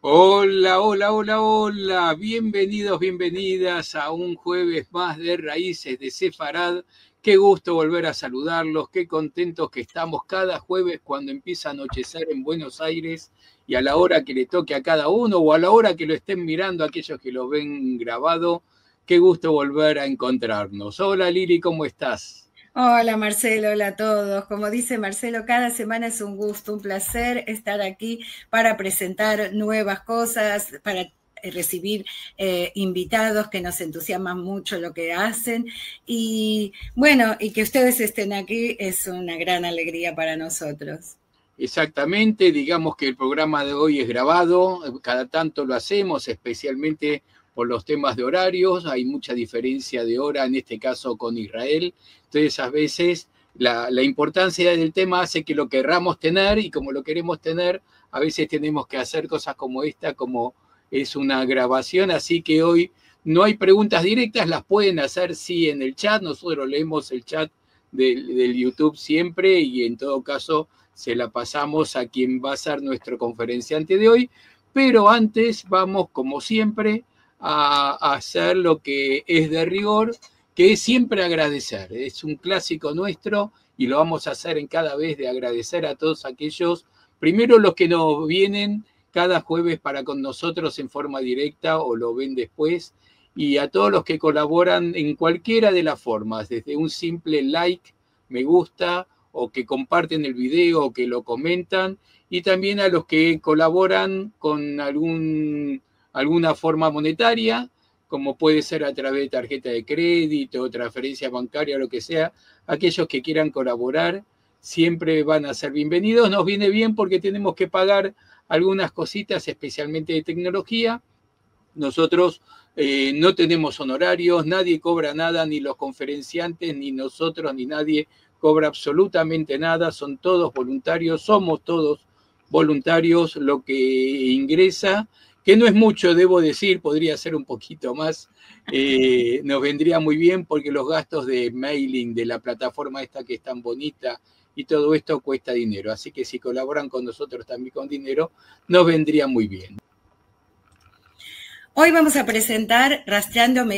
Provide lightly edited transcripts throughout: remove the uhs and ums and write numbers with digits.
Hola, hola, hola, hola. Bienvenidos, bienvenidas a un jueves más de Raíces de Sefarad. Qué gusto volver a saludarlos, qué contentos que estamos cada jueves cuando empieza a anochecer en Buenos Aires y a la hora que le toque a cada uno o a la hora que lo estén mirando aquellos que lo ven grabado. Qué gusto volver a encontrarnos. Hola Lili, ¿cómo estás? Hola Marcelo, hola a todos. Como dice Marcelo, cada semana es un gusto, un placer estar aquí para presentar nuevas cosas, para recibir invitados que nos entusiasman mucho lo que hacen. Y bueno, y que ustedes estén aquí es una gran alegría para nosotros. Exactamente, digamos que el programa de hoy es grabado, cada tanto lo hacemos, especialmente por los temas de horarios, hay mucha diferencia de hora, en este caso con Israel, entonces a veces la importancia del tema hace que lo querramos tener y como lo queremos tener, a veces tenemos que hacer cosas como esta, como es una grabación, así que hoy no hay preguntas directas, las pueden hacer sí en el chat, nosotros leemos el chat del YouTube siempre y en todo caso se la pasamos a quien va a ser nuestro conferenciante de hoy, pero antes vamos, como siempre, a hacer lo que es de rigor, que es siempre agradecer. Es un clásico nuestro y lo vamos a hacer en cada vez de agradecer a todos aquellos, primero los que nos vienen cada jueves para con nosotros en forma directa o lo ven después, y a todos los que colaboran en cualquiera de las formas, desde un simple like, me gusta, o que comparten el video o que lo comentan, y también a los que colaboran con alguna forma monetaria, como puede ser a través de tarjeta de crédito, transferencia bancaria, lo que sea. Aquellos que quieran colaborar siempre van a ser bienvenidos. Nos viene bien porque tenemos que pagar algunas cositas, especialmente de tecnología. Nosotros no tenemos honorarios, nadie cobra nada, ni los conferenciantes, ni nosotros, ni nadie cobra absolutamente nada, son todos voluntarios, somos todos voluntarios, lo que ingresa, que no es mucho, debo decir, podría ser un poquito más, nos vendría muy bien porque los gastos de mailing de la plataforma esta que es tan bonita y todo esto cuesta dinero, así que si colaboran con nosotros también con dinero, nos vendría muy bien. Hoy vamos a presentar Rastreando mi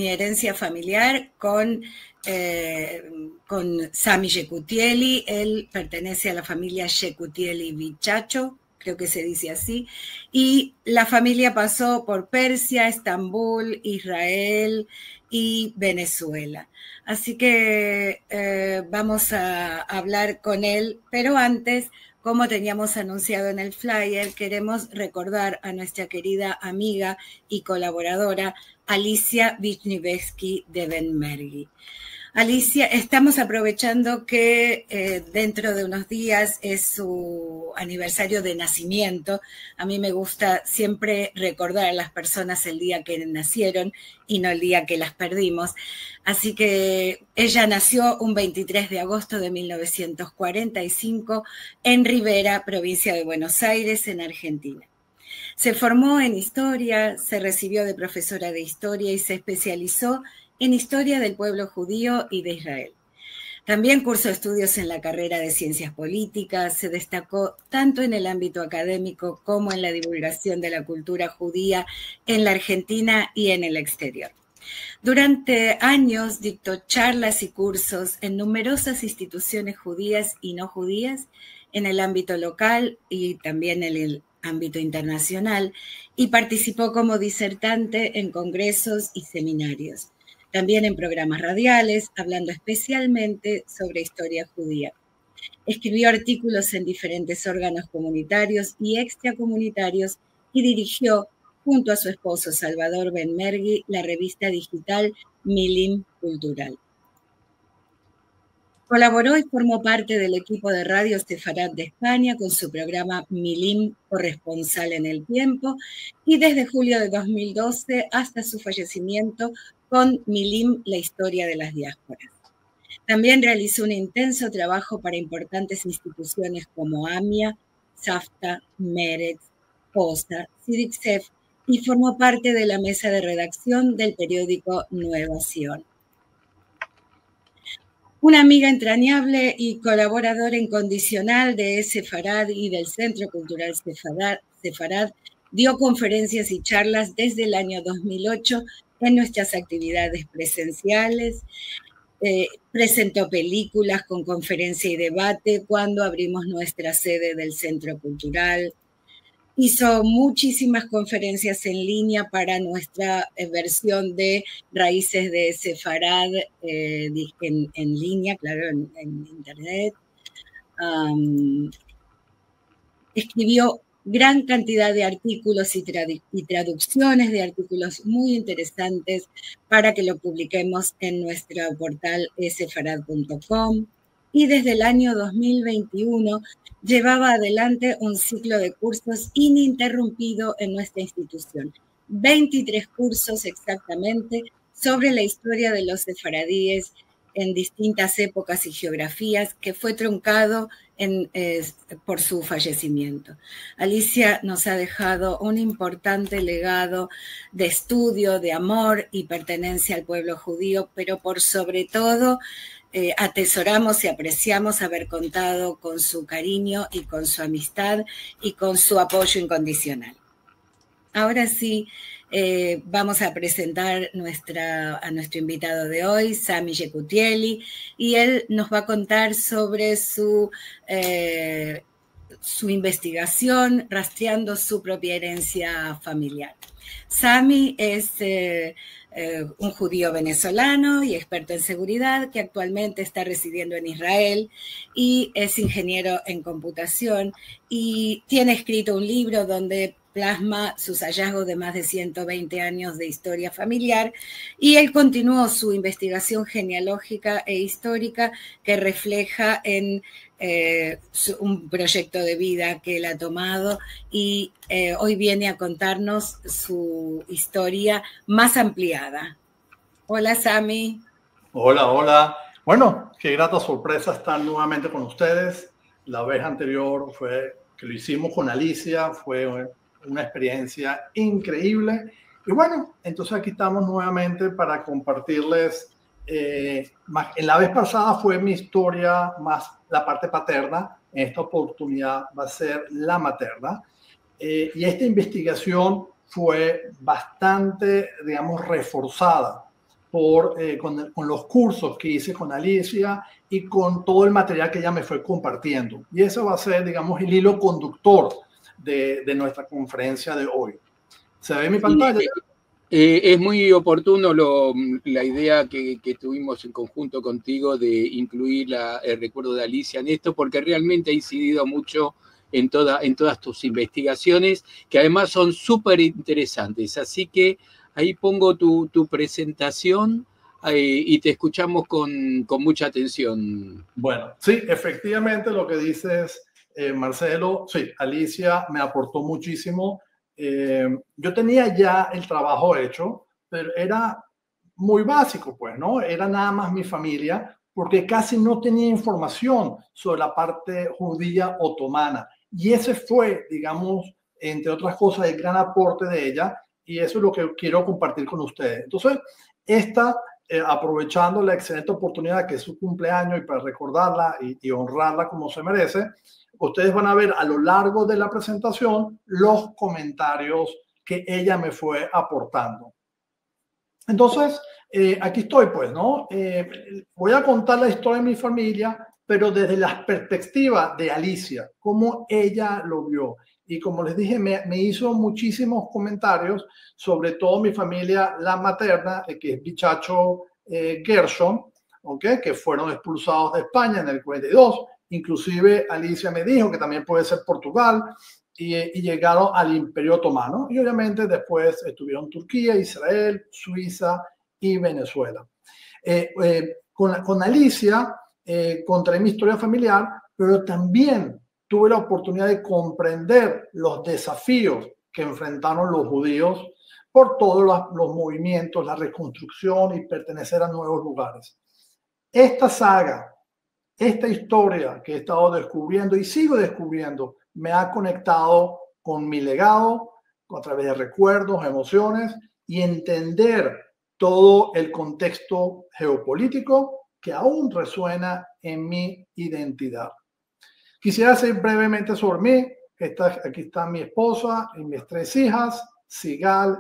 herencia familiar con Sami Yekutieli. Él pertenece a la familia Yekutieli Bichacho, creo que se dice así, y la familia pasó por Persia, Estambul, Israel y Venezuela. Así que vamos a hablar con él, pero antes, como teníamos anunciado en el flyer, queremos recordar a nuestra querida amiga y colaboradora Alicia Wisniewski de Benmergui. Alicia, estamos aprovechando que dentro de unos días es su aniversario de nacimiento. A mí me gusta siempre recordar a las personas el día que nacieron y no el día que las perdimos. Así que ella nació un 23 de agosto de 1945 en Rivera, provincia de Buenos Aires, en Argentina. Se formó en historia, se recibió de profesora de historia y se especializó en historia del pueblo judío y de Israel. También cursó estudios en la carrera de ciencias políticas, se destacó tanto en el ámbito académico como en la divulgación de la cultura judía en la Argentina y en el exterior. Durante años dictó charlas y cursos en numerosas instituciones judías y no judías en el ámbito local y también en el ámbito internacional, y participó como disertante en congresos y seminarios, también en programas radiales, hablando especialmente sobre historia judía. Escribió artículos en diferentes órganos comunitarios y extracomunitarios y dirigió, junto a su esposo Salvador Benmergui, la revista digital Milim Cultural. Colaboró y formó parte del equipo de Radio Sefarad de España con su programa Milim Corresponsal en el Tiempo, y desde julio de 2012 hasta su fallecimiento con Milim, la historia de las diásporas. También realizó un intenso trabajo para importantes instituciones como AMIA, SAFTA, Meretz, POSA, CIDICSEF, y formó parte de la mesa de redacción del periódico Nueva Sion. Una amiga entrañable y colaboradora incondicional de Sefarad y del Centro Cultural Sefarad, dio conferencias y charlas desde el año 2008 en nuestras actividades presenciales. Presentó películas con conferencia y debate cuando abrimos nuestra sede del Centro Cultural. Hizo muchísimas conferencias en línea para nuestra versión de Raíces de Sefarad en línea, claro, en internet. Escribió gran cantidad de artículos y traducciones de artículos muy interesantes para que lo publiquemos en nuestro portal sefarad.com. Y desde el año 2021 llevaba adelante un ciclo de cursos ininterrumpido en nuestra institución. 23 cursos exactamente sobre la historia de los sefaradíes en distintas épocas y geografías, que fue truncado por su fallecimiento. Alicia nos ha dejado un importante legado de estudio, de amor y pertenencia al pueblo judío, pero por sobre todo atesoramos y apreciamos haber contado con su cariño y con su amistad y con su apoyo incondicional. Ahora sí, vamos a presentar a nuestro invitado de hoy, Sami Yekutieli, y él nos va a contar sobre su investigación rastreando su propia herencia familiar. Sami es un judío venezolano y experto en seguridad que actualmente está residiendo en Israel y es ingeniero en computación y tiene escrito un libro donde plasma sus hallazgos de más de 120 años de historia familiar, y él continuó su investigación genealógica e histórica que refleja en un proyecto de vida que él ha tomado, y hoy viene a contarnos su historia más ampliada. Hola, Sami. Hola, hola. Bueno, qué grata sorpresa estar nuevamente con ustedes. La vez anterior fue que lo hicimos con Alicia, fue una experiencia increíble. Y bueno, entonces aquí estamos nuevamente para compartirles. En la vez pasada fue mi historia más la parte paterna. En esta oportunidad va a ser la materna. Y esta investigación fue bastante, digamos, reforzada con los cursos que hice con Alicia y con todo el material que ella me fue compartiendo. Y eso va a ser, digamos, el hilo conductor de nuestra conferencia de hoy. ¿Se ve mi pantalla? Es muy oportuno la idea que tuvimos en conjunto contigo de incluir el recuerdo de Alicia en esto, porque realmente ha incidido mucho en todas tus investigaciones, que además son súper interesantes. Así que ahí pongo tu presentación y te escuchamos con mucha atención. Bueno, sí, efectivamente lo que dices, Marcelo, sí, Alicia me aportó muchísimo. Yo tenía ya el trabajo hecho, pero era muy básico, pues, ¿no? Era nada más mi familia, porque casi no tenía información sobre la parte judía otomana. Y ese fue, digamos, entre otras cosas, el gran aporte de ella, y eso es lo que quiero compartir con ustedes. Entonces, aprovechando la excelente oportunidad que es su cumpleaños y para recordarla y honrarla como se merece, ustedes van a ver a lo largo de la presentación los comentarios que ella me fue aportando. Entonces, aquí estoy, pues, ¿no? Voy a contar la historia de mi familia, pero desde la perspectiva de Alicia, cómo ella lo vio. Y como les dije, me hizo muchísimos comentarios, sobre todo mi familia, la materna, que es Bichacho Gershon, ¿okay? Que fueron expulsados de España en el 42. Inclusive Alicia me dijo que también puede ser Portugal, y llegaron al Imperio Otomano. Y obviamente después estuvieron Turquía, Israel, Suiza y Venezuela. Con Alicia contaré mi historia familiar, pero también tuve la oportunidad de comprender los desafíos que enfrentaron los judíos por todos los movimientos, la reconstrucción y pertenecer a nuevos lugares. Esta saga, esta historia que he estado descubriendo y sigo descubriendo, me ha conectado con mi legado a través de recuerdos, emociones y entender todo el contexto geopolítico que aún resuena en mi identidad. Quisiera decir brevemente sobre mí. Aquí está mi esposa y mis 3 hijas, Sigal,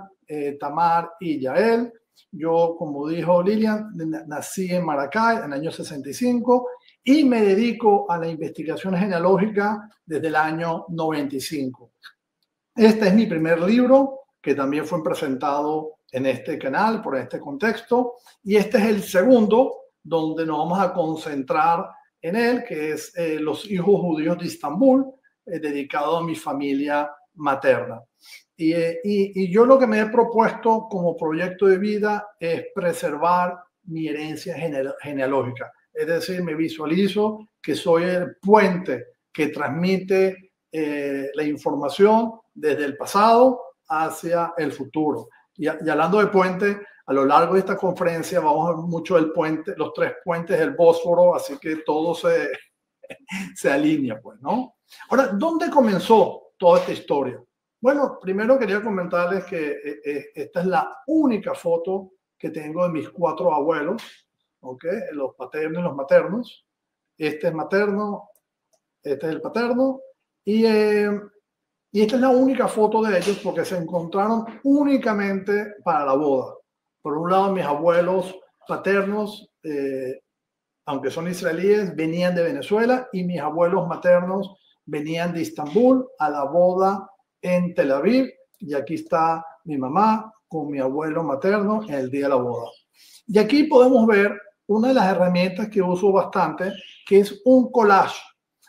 Tamar y Yael. Yo, como dijo Lilian, nací en Maracay en el año 65 y me dedico a la investigación genealógica desde el año 95. Este es mi primer libro, que también fue presentado en este canal, por este contexto, y este es el segundo, donde nos vamos a concentrar en él, que es Los hijos judíos de Estambul, dedicado a mi familia materna. Y yo lo que me he propuesto como proyecto de vida es preservar mi herencia genealógica. Es decir, me visualizo que soy el puente que transmite la información desde el pasado hacia el futuro. Y hablando de puente, a lo largo de esta conferencia vamos a ver mucho el puente, los 3 puentes del Bósforo, así que todo se alinea, pues, ¿no? Ahora, ¿dónde comenzó toda esta historia? Bueno, primero quería comentarles que esta es la única foto que tengo de mis 4 abuelos, ¿ok? Los paternos y los maternos. Este es materno, este es el paterno, y esta es la única foto de ellos porque se encontraron únicamente para la boda. Por un lado, mis abuelos paternos, aunque son israelíes, venían de Venezuela, y mis abuelos maternos venían de Estambul a la boda en Tel Aviv, y aquí está mi mamá con mi abuelo materno en el día de la boda. Y aquí podemos ver una de las herramientas que uso bastante, que es un collage,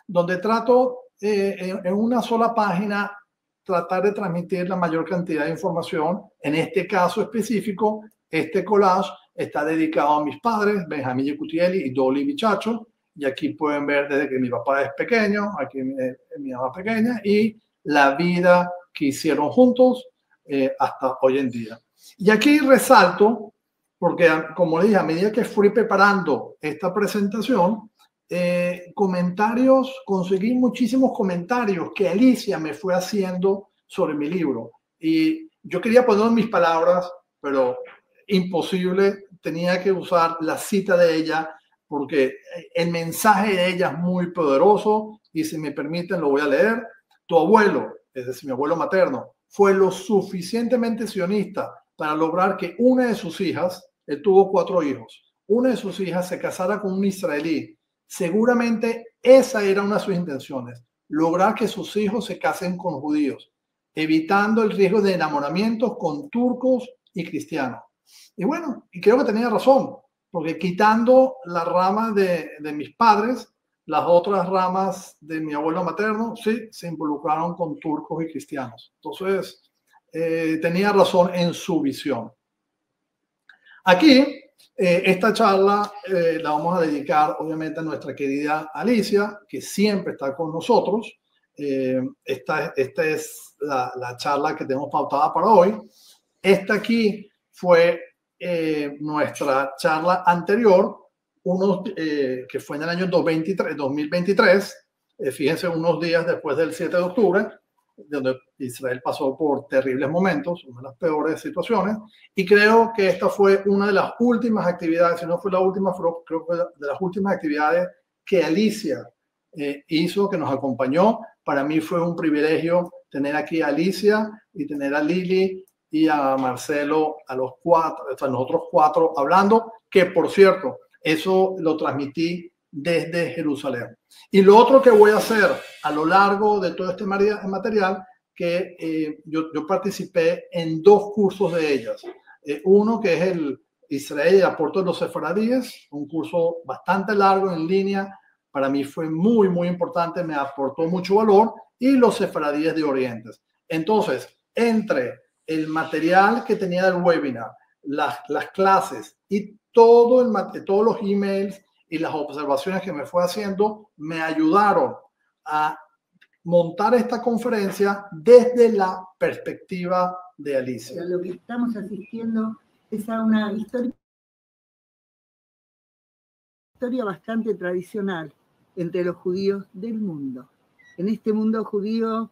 donde trato en una sola página tratar de transmitir la mayor cantidad de información. En este caso específico, este collage está dedicado a mis padres, Benjamín Yekutieli y Dolly Bichacho, y aquí pueden ver desde que mi papá es pequeño, aquí mi mamá pequeña, y la vida que hicieron juntos hasta hoy en día. Y aquí resalto, porque como le dije, a medida que fui preparando esta presentación, conseguí muchísimos comentarios que Alicia me fue haciendo sobre mi libro. Y yo quería poner mis palabras, pero imposible, tenía que usar la cita de ella, porque el mensaje de ella es muy poderoso, y si me permiten lo voy a leer. Tu abuelo, es decir, mi abuelo materno, fue lo suficientemente sionista para lograr que una de sus hijas, él tuvo 4 hijos, una de sus hijas se casara con un israelí. Seguramente esa era una de sus intenciones, lograr que sus hijos se casen con judíos, evitando el riesgo de enamoramientos con turcos y cristianos. Y bueno, y creo que tenía razón, porque quitando la rama de mis padres, las otras ramas de mi abuelo materno sí se involucraron con turcos y cristianos. Entonces, tenía razón en su visión. Aquí, esta charla la vamos a dedicar obviamente a nuestra querida Alicia, que siempre está con nosotros. Esta es la charla que tenemos pautada para hoy. Esta aquí fue nuestra charla anterior, que fue en el año 2023, fíjense, unos días después del 7 de octubre, donde Israel pasó por terribles momentos, una de las peores situaciones, y creo que esta fue una de las últimas actividades, si no fue la última, creo que fue de las últimas actividades que Alicia hizo, que nos acompañó. Para mí fue un privilegio tener aquí a Alicia y tener a Lili y a Marcelo, a los 4, a nosotros 4 hablando, que por cierto, eso lo transmití desde Jerusalén. Y lo otro que voy a hacer a lo largo de todo este material, que yo participé en 2 cursos de ellas. Uno que es el Israel y el aporte de los sefaradíes, un curso bastante largo en línea. Para mí fue muy, muy importante, me aportó mucho valor, y los sefaradíes de Oriente. Entonces, entre el material que tenía del webinar, las clases y todos los emails y las observaciones que me fue haciendo, me ayudaron a montar esta conferencia desde la perspectiva de Alicia. Lo que estamos asistiendo es a una historia bastante tradicional entre los judíos del mundo. En este mundo judío,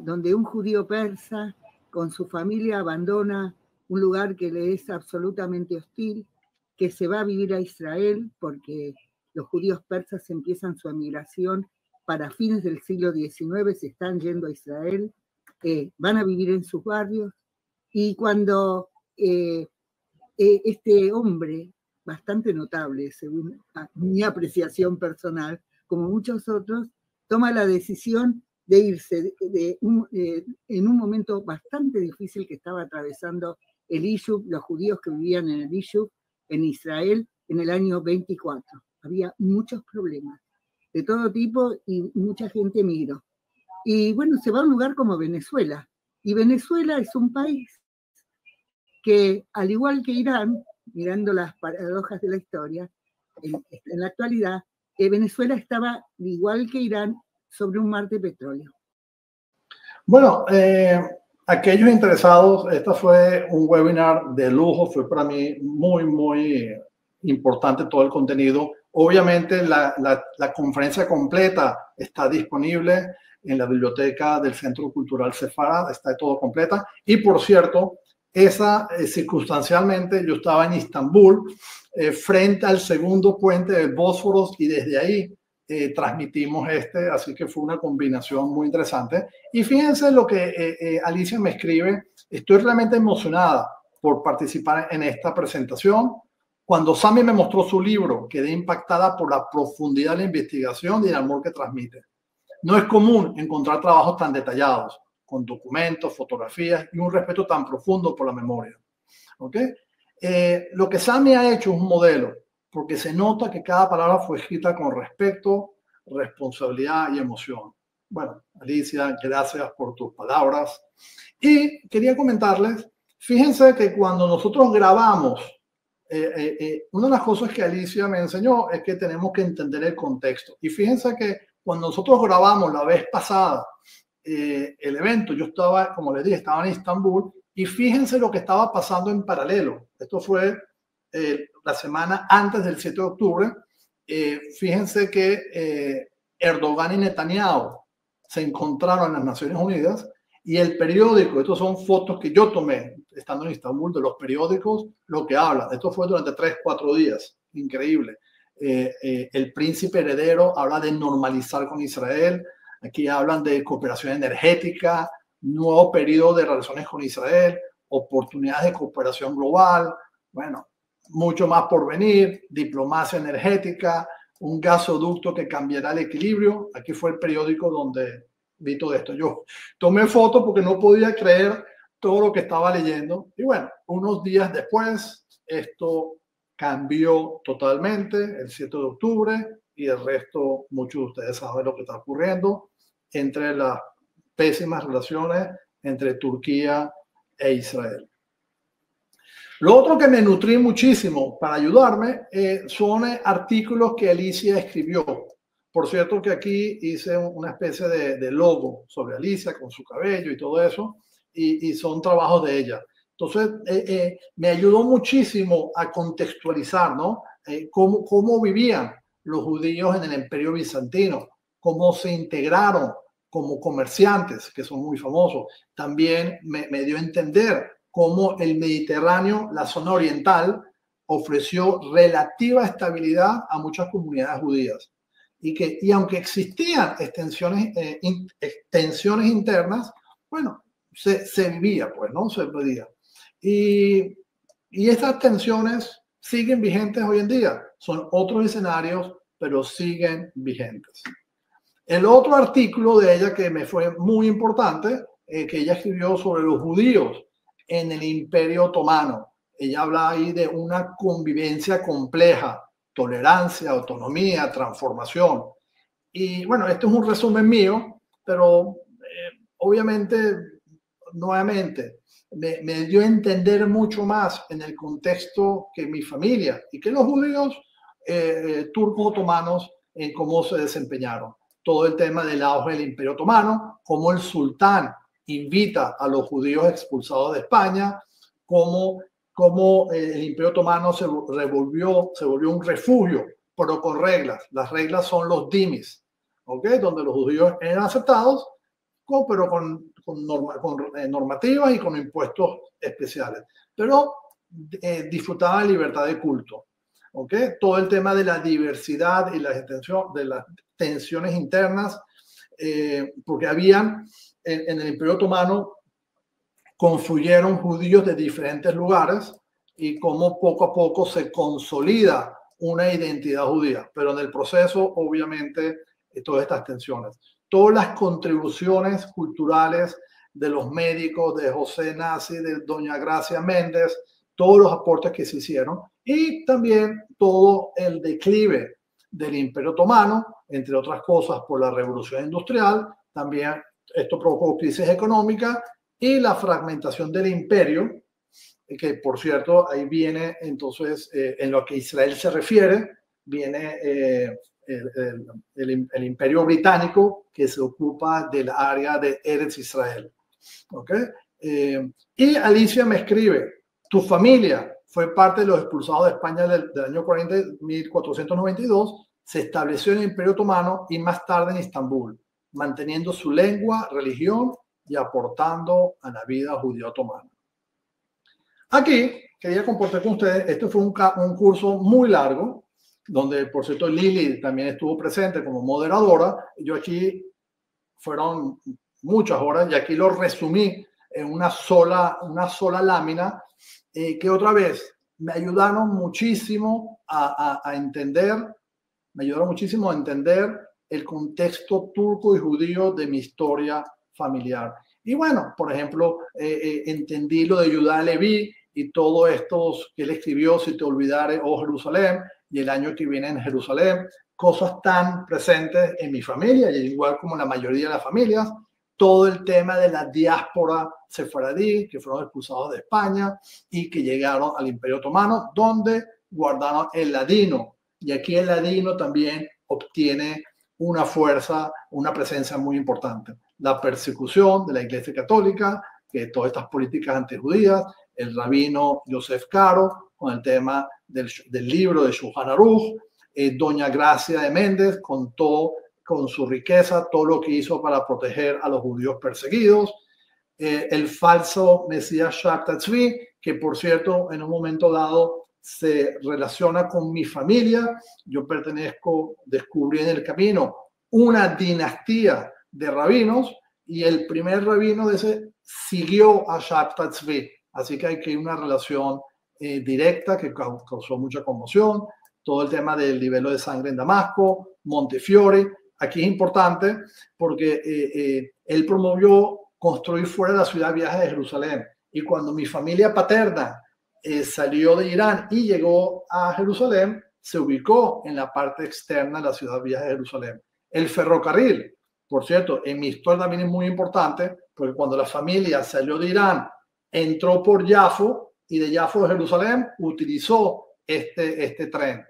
donde un judío persa con su familia abandona un lugar que le es absolutamente hostil, que se va a vivir a Israel porque los judíos persas empiezan su emigración para fines del siglo XIX se están yendo a Israel, van a vivir en sus barrios, y cuando este hombre, bastante notable según mi apreciación personal, como muchos otros, toma la decisión de irse en un momento bastante difícil que estaba atravesando el Yishuv, los judíos que vivían en el Yishuv, en Israel, en el año 24. Había muchos problemas de todo tipo y mucha gente emigró. Y bueno, se va a un lugar como Venezuela. Y Venezuela es un país que, al igual que Irán, mirando las paradojas de la historia, en la actualidad, Venezuela estaba, igual que Irán, sobre un mar de petróleo. Bueno, aquellos interesados, este fue un webinar de lujo, fue para mí muy, muy importante todo el contenido. Obviamente la conferencia completa está disponible en la biblioteca del Centro Cultural Sefarad, está todo completa. Y por cierto, circunstancialmente yo estaba en Istambul, frente al segundo puente del Bósforo, y desde ahí transmitimos así que fue una combinación muy interesante. Y fíjense lo que Alicia me escribe: estoy realmente emocionada por participar en esta presentación. Cuando Sami me mostró su libro, quedé impactada por la profundidad de la investigación y el amor que transmite. No es común encontrar trabajos tan detallados, con documentos, fotografías y un respeto tan profundo por la memoria. ¿Okay? Lo que Sami ha hecho es un modelo, porque se nota que cada palabra fue escrita con respeto, responsabilidad y emoción. Bueno, Alicia, gracias por tus palabras. Y quería comentarles, fíjense que cuando nosotros grabamos, una de las cosas que Alicia me enseñó es que tenemos que entender el contexto. Y fíjense que cuando nosotros grabamos la vez pasada el evento, yo estaba, como les dije, estaba en Istambul, y fíjense lo que estaba pasando en paralelo. Esto fue la semana antes del 7 de octubre. Fíjense que Erdogan y Netanyahu se encontraron en las Naciones Unidas, y el periódico, estas son fotos que yo tomé estando en Istambul, de los periódicos, lo que habla. Esto fue durante 3-4 días, increíble. El príncipe heredero habla de normalizar con Israel. Aquí hablan de cooperación energética, nuevo periodo de relaciones con Israel, oportunidades de cooperación global, bueno, mucho más por venir, diplomacia energética, un gasoducto que cambiará el equilibrio. Aquí fue el periódico donde vi todo esto. Yo tomé fotos porque no podía creer todo lo que estaba leyendo. Y bueno, unos días después, esto cambió totalmente, el 7 de octubre, y el resto, muchos de ustedes saben lo que está ocurriendo entre las pésimas relaciones entre Turquía e Israel. Lo otro que me nutrí muchísimo para ayudarme son artículos que Alicia escribió. Por cierto que aquí hice una especie de logo sobre Alicia con su cabello y todo eso, y son trabajos de ella. Entonces, me ayudó muchísimo a contextualizar, ¿no? Cómo vivían los judíos en el Imperio Bizantino, cómo se integraron como comerciantes, que son muy famosos. También me dio a entender cómo el Mediterráneo, la zona oriental, ofreció relativa estabilidad a muchas comunidades judías. Y aunque existían tensiones internas, bueno, se vivía, pues, ¿no? Se podía. Y estas tensiones siguen vigentes hoy en día. Son otros escenarios, pero siguen vigentes. El otro artículo de ella que me fue muy importante, que ella escribió sobre los judíos en el Imperio Otomano. Ella habla ahí de una convivencia compleja, tolerancia, autonomía, transformación. Y bueno, este es un resumen mío, pero obviamente, nuevamente, me dio a entender mucho más en el contexto que mi familia y que los judíos turcos otomanos en cómo se desempeñaron. Todo el tema del auge del Imperio Otomano, cómo el sultán invita a los judíos expulsados de España, cómo el Imperio Otomano se volvió un refugio, pero con reglas. Las reglas son los dimis, ¿okay? Donde los judíos eran aceptados, pero con normativas y con impuestos especiales. Pero disfrutaban libertad de culto. ¿Okay? Todo el tema de la diversidad y la tensiones internas, porque habían en el Imperio Otomano confluyeron judíos de diferentes lugares y cómo poco a poco se consolida una identidad judía, pero en el proceso obviamente todas estas tensiones, todas las contribuciones culturales de los médicos, de José Nazi, de doña Gracia Méndez, todos los aportes que se hicieron y también todo el declive del Imperio Otomano, entre otras cosas por la Revolución Industrial, también esto provocó crisis económica y la fragmentación del imperio, que por cierto ahí viene entonces en lo que Israel se refiere, viene el imperio británico que se ocupa del área de Eretz Israel. ¿Okay? Y Alicia me escribe, tu familia fue parte de los expulsados de España del año 1492, se estableció en el Imperio Otomano y más tarde en Estambul, manteniendo su lengua, religión y aportando a la vida judía otomana. Aquí quería compartir con ustedes, este fue un curso muy largo, donde por cierto Lili también estuvo presente como moderadora. Yo aquí fueron muchas horas y aquí lo resumí en una sola lámina que otra vez me ayudaron muchísimo a entender, el contexto turco y judío de mi historia familiar. Y bueno, por ejemplo, entendí lo de Judá Leví y todo esto que él escribió, si te olvidare, oh Jerusalén, y el año que viene en Jerusalén, cosas tan presentes en mi familia, y igual como la mayoría de las familias, todo el tema de la diáspora sefaradí, que fueron expulsados de España y que llegaron al Imperio Otomano, donde guardaron el ladino. Y aquí el ladino también obtiene una fuerza, una presencia muy importante. La persecución de la Iglesia Católica, que todas estas políticas antijudías, el rabino Yosef Caro, con el tema del libro de Shulchan Aruch, doña Gracia de Méndez, contó con su riqueza todo lo que hizo para proteger a los judíos perseguidos, el falso Mesías Shabtai Tzvi, que por cierto en un momento dado se relaciona con mi familia. Yo descubrí en el camino una dinastía de rabinos y el primer rabino de ese siguió a Shabtai Tzvi. Así que hay una relación directa que causó mucha conmoción. Todo el tema del nivel de sangre en Damasco, Montefiore. Aquí es importante porque él promovió construir fuera de la ciudad viajes de Jerusalén. Y cuando mi familia paterna salió de Irán y llegó a Jerusalén, se ubicó en la parte externa de la ciudad vieja de Jerusalén. El ferrocarril, por cierto, en mi historia también es muy importante, porque cuando la familia salió de Irán, entró por Jafo y de Jafo a Jerusalén utilizó este tren.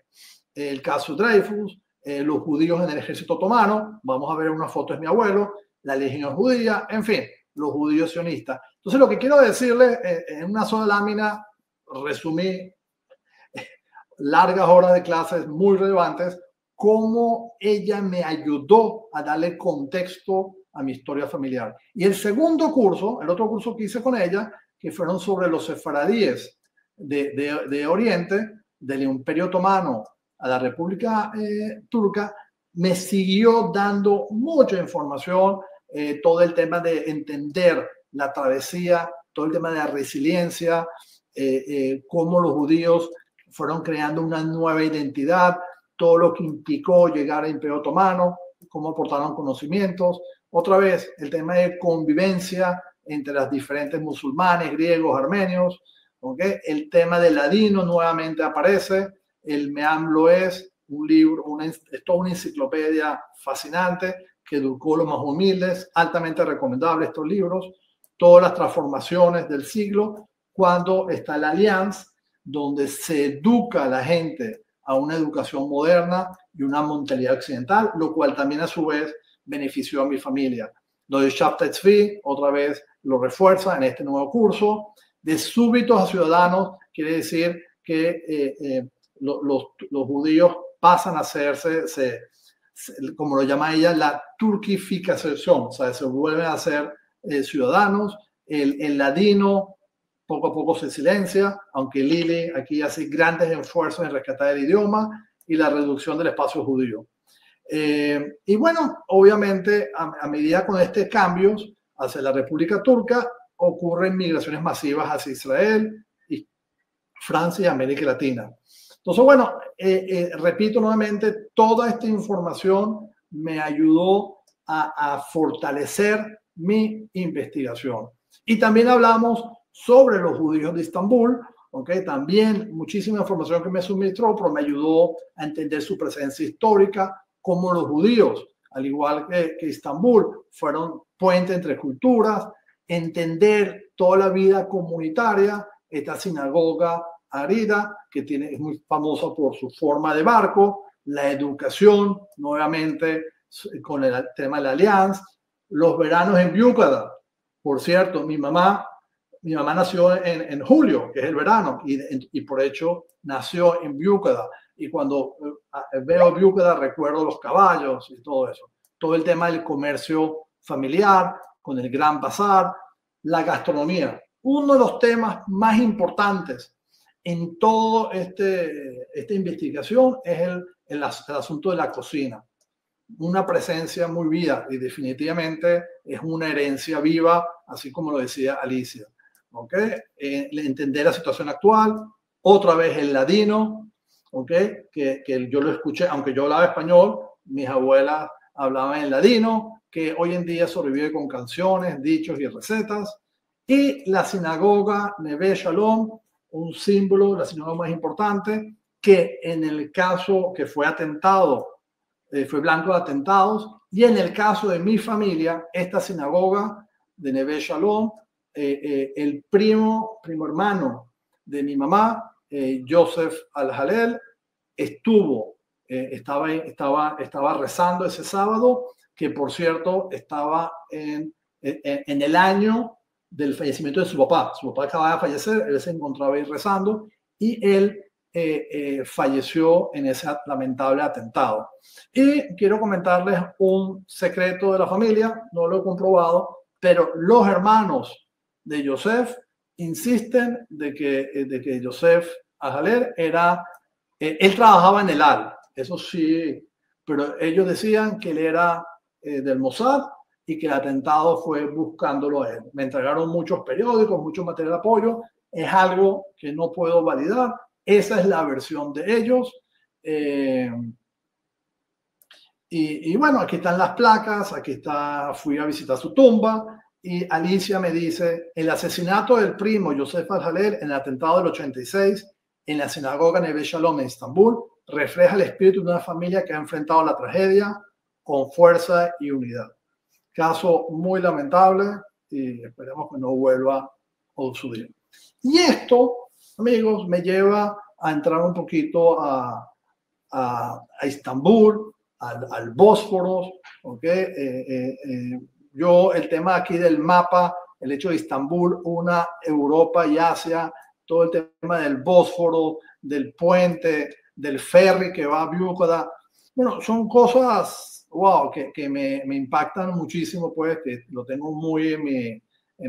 El caso Dreyfus, los judíos en el ejército otomano, vamos a ver una foto de mi abuelo, la legión judía, en fin, los judíos sionistas. Entonces lo que quiero decirles en una sola lámina, resumí largas horas de clases muy relevantes, cómo ella me ayudó a darle contexto a mi historia familiar. Y el segundo curso, el otro curso que hice con ella, que fueron sobre los sefaradíes de Oriente, del Imperio Otomano a la República Turca, me siguió dando mucha información, todo el tema de entender la travesía, todo el tema de la resiliencia, cómo los judíos fueron creando una nueva identidad, todo lo que implicó llegar al Imperio Otomano, cómo aportaron conocimientos. Otra vez, el tema de convivencia entre las diferentes musulmanes, griegos, armenios. ¿Okay? El tema del ladino nuevamente aparece. El Meam Loes, un libro, es toda una enciclopedia fascinante que educó a los más humildes, altamente recomendable estos libros. Todas las transformaciones del siglo, cuando está la Alianza, donde se educa a la gente a una educación moderna y una mentalidad occidental, lo cual también a su vez benefició a mi familia. Lo de Shabtai Tzvi, otra vez lo refuerza en este nuevo curso. De súbitos a ciudadanos, quiere decir que los judíos pasan a hacerse, como lo llama ella, la turquificación, o sea, se vuelven a ser ciudadanos. El ladino poco a poco se silencia, aunque Lili aquí hace grandes esfuerzos en rescatar el idioma y la reducción del espacio judío. Y bueno, obviamente, a medida con estos cambios hacia la República Turca, ocurren migraciones masivas hacia Israel, y Francia y América Latina. Entonces, bueno, repito nuevamente, toda esta información me ayudó a fortalecer mi investigación. Y también hablamos sobre los judíos de Estambul, ¿okay? También muchísima información que me suministró, pero me ayudó a entender su presencia histórica, cómo los judíos, al igual que Estambul, fueron puente entre culturas, entender toda la vida comunitaria, esta sinagoga Arida, que es muy famosa por su forma de barco, la educación, nuevamente con el tema de la Alianza, los veranos en Biúcada. Por cierto, mi mamá nació en julio, que es el verano, y por hecho nació en Biúcada. Y cuando veo Biúcada recuerdo los caballos y todo eso. Todo el tema del comercio familiar, con el Gran Bazar, la gastronomía. Uno de los temas más importantes en toda esta investigación es el asunto de la cocina. Una presencia muy viva y definitivamente es una herencia viva, así como lo decía Alicia. ¿Okay? Entender la situación actual, otra vez el ladino, ¿okay? que yo lo escuché, aunque yo hablaba español, mis abuelas hablaban en ladino, que hoy en día sobrevive con canciones, dichos y recetas. Y la sinagoga Neve Shalom, un símbolo, la sinagoga más importante, que en el caso que fue atentado, fue blanco de atentados, y en el caso de mi familia, esta sinagoga de Neve Shalom, el primo hermano de mi mamá, Joseph Al-Halel, estaba rezando ese sábado, que por cierto estaba en el año del fallecimiento de su papá. Su papá acababa de fallecer, él se encontraba ahí rezando y él falleció en ese lamentable atentado. Y quiero comentarles un secreto de la familia, no lo he comprobado, pero los hermanos de Joseph insisten de que Joseph Al-Halel él trabajaba en el AL, eso sí, pero ellos decían que él era del Mossad y que el atentado fue buscándolo a él. Me entregaron muchos periódicos, mucho material de apoyo, es algo que no puedo validar, esa es la versión de ellos. Y bueno, aquí están las placas, fui a visitar su tumba, y Alicia me dice, el asesinato del primo Joseph Al-Halel en el atentado del 86 en la sinagoga Neve Shalom en Estambul refleja el espíritu de una familia que ha enfrentado la tragedia con fuerza y unidad. Caso muy lamentable y esperemos que no vuelva a suceder. Y esto, amigos, me lleva a entrar un poquito a Estambul, al Bósforo, ¿okay? Yo, el tema aquí del mapa, el hecho de Estambul, una Europa y Asia, todo el tema del Bósforo, del puente, del ferry que va a Biúcada, bueno, son cosas, wow, que me impactan muchísimo, pues, que lo tengo muy en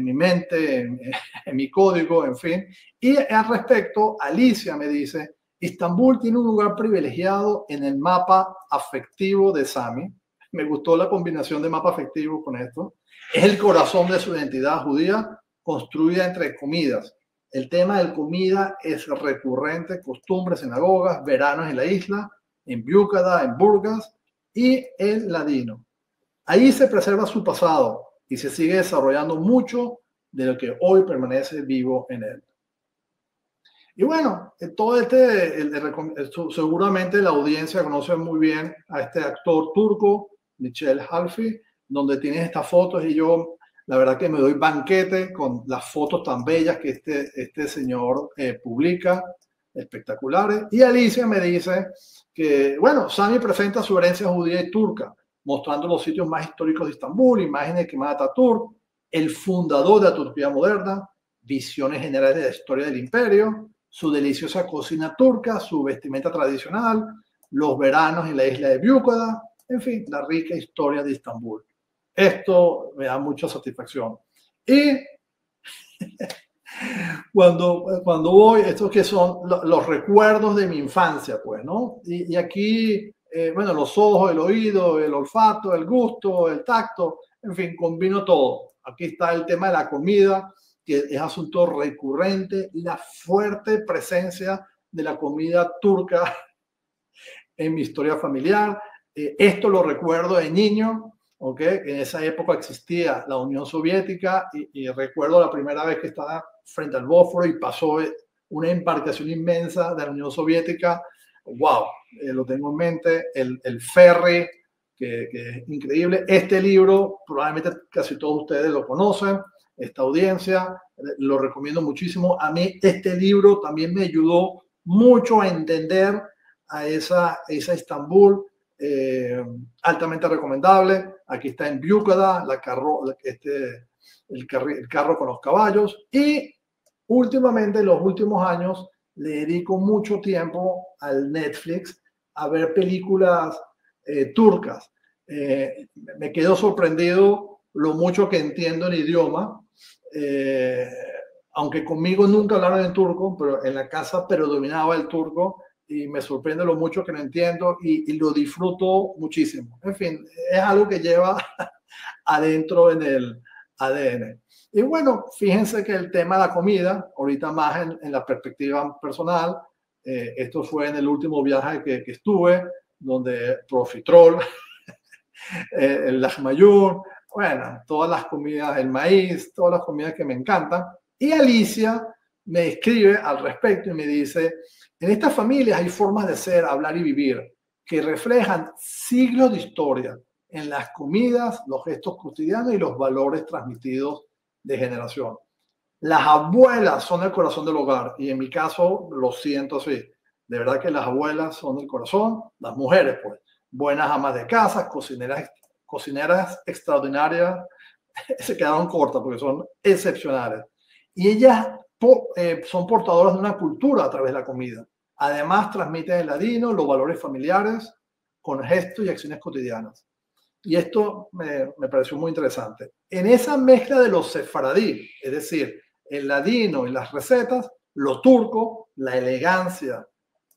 mi mente, en mi código, en fin. Y al respecto, Alicia me dice, Estambul tiene un lugar privilegiado en el mapa afectivo de Sami. Me gustó la combinación de mapa afectivo con esto. Es el corazón de su identidad judía, construida entre comidas. El tema de comida es recurrente, costumbres, sinagogas, veranos en la isla, en Biúcada, en Burgas y el ladino. Ahí se preserva su pasado y se sigue desarrollando mucho de lo que hoy permanece vivo en él. Y bueno, todo seguramente la audiencia conoce muy bien a este actor turco, Michel Halfi, donde tienes estas fotos y yo, la verdad que me doy banquete con las fotos tan bellas que este señor publica, espectaculares. Y Alicia me dice que, bueno, Sami presenta su herencia judía y turca, mostrando los sitios más históricos de Estambul, imágenes de Kemal Atatürk, el fundador de la Turquía moderna, visiones generales de la historia del imperio, su deliciosa cocina turca, su vestimenta tradicional, los veranos en la isla de Biúcada, en fin, la rica historia de Estambul. Esto me da mucha satisfacción. Y cuando voy, estos que son los recuerdos de mi infancia, pues, ¿no? Y aquí bueno, los ojos, el oído, el olfato, el gusto, el tacto, en fin, combino todo. Aquí está el tema de la comida, que es asunto recurrente, la fuerte presencia de la comida turca en mi historia familiar. Esto lo recuerdo de niño, ¿ok? En esa época existía la Unión Soviética y recuerdo la primera vez que estaba frente al Bósforo y pasó una embarcación inmensa de la Unión Soviética. ¡Wow! Lo tengo en mente. El ferry, que es increíble. Este libro, probablemente casi todos ustedes lo conocen, esta audiencia, lo recomiendo muchísimo. A mí este libro también me ayudó mucho a entender a esa Estambul, altamente recomendable. Aquí está en Büyükada, el carro con los caballos. Y últimamente, en los últimos años, le dedico mucho tiempo al Netflix a ver películas turcas. Me quedo sorprendido lo mucho que entiendo el idioma. Aunque conmigo nunca hablaron en turco, pero en la casa predominaba el turco y me sorprende lo mucho que lo entiendo y lo disfruto muchísimo. En fin, es algo que lleva adentro en el ADN. Y bueno, fíjense que el tema de la comida, ahorita más en la perspectiva personal, esto fue en el último viaje que estuve, donde profiterol, el lahmacun, bueno, todas las comidas, el maíz, todas las comidas que me encantan. Y Alicia me escribe al respecto y me dice, en estas familias hay formas de ser, hablar y vivir que reflejan siglos de historia en las comidas, los gestos cotidianos y los valores transmitidos de generación. Las abuelas son el corazón del hogar y en mi caso lo siento así. De verdad que las abuelas son el corazón, las mujeres pues, buenas amas de casa, cocineras extraordinarias, se quedaron cortas porque son excepcionales. Y ellas son portadoras de una cultura a través de la comida. Además, transmiten el ladino, los valores familiares, con gestos y acciones cotidianas. Y esto me pareció muy interesante. En esa mezcla de los sefaradí, es decir, el ladino y las recetas, lo turco, la elegancia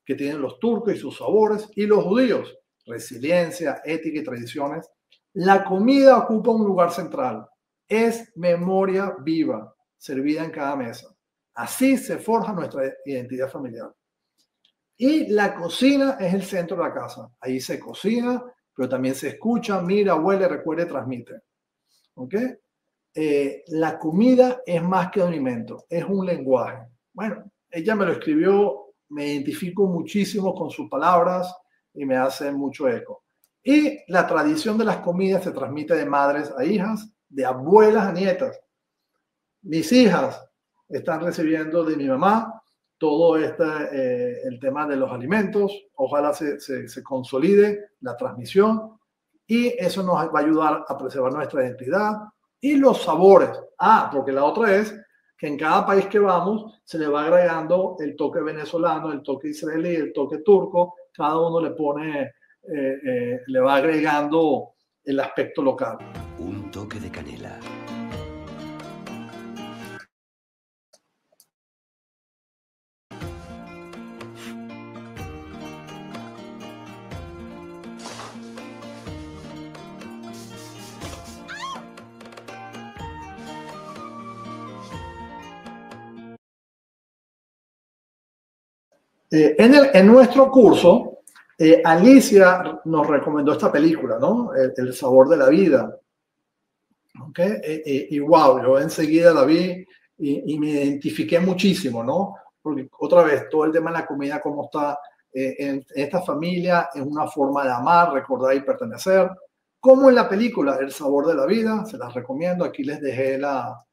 que tienen los turcos y sus sabores, y los judíos, resiliencia, ética y tradiciones, la comida ocupa un lugar central. Es memoria viva, servida en cada mesa. Así se forja nuestra identidad familiar. Y la cocina es el centro de la casa. Ahí se cocina, pero también se escucha, mira, huele, recuerda, transmite. ¿Ok? La comida es más que un alimento, es un lenguaje. Bueno, ella me lo escribió, me identifico muchísimo con sus palabras y me hace mucho eco. Y la tradición de las comidas se transmite de madres a hijas, de abuelas a nietas. Mis hijas están recibiendo de mi mamá todo el tema de los alimentos. Ojalá se consolide la transmisión y eso nos va a ayudar a preservar nuestra identidad y los sabores. Porque la otra es que en cada país que vamos se le va agregando el toque venezolano, el toque israelí, el toque turco. Cada uno le pone, le va agregando el aspecto local. Un toque de canela. En nuestro curso, Alicia nos recomendó esta película, ¿no? El sabor de la vida. ¿Okay? Y wow, yo enseguida la vi y me identifiqué muchísimo, ¿no? Porque otra vez, todo el tema de la comida, cómo está en esta familia, es una forma de amar, recordar y pertenecer. Como en la película El sabor de la vida, se las recomiendo. Aquí les dejé la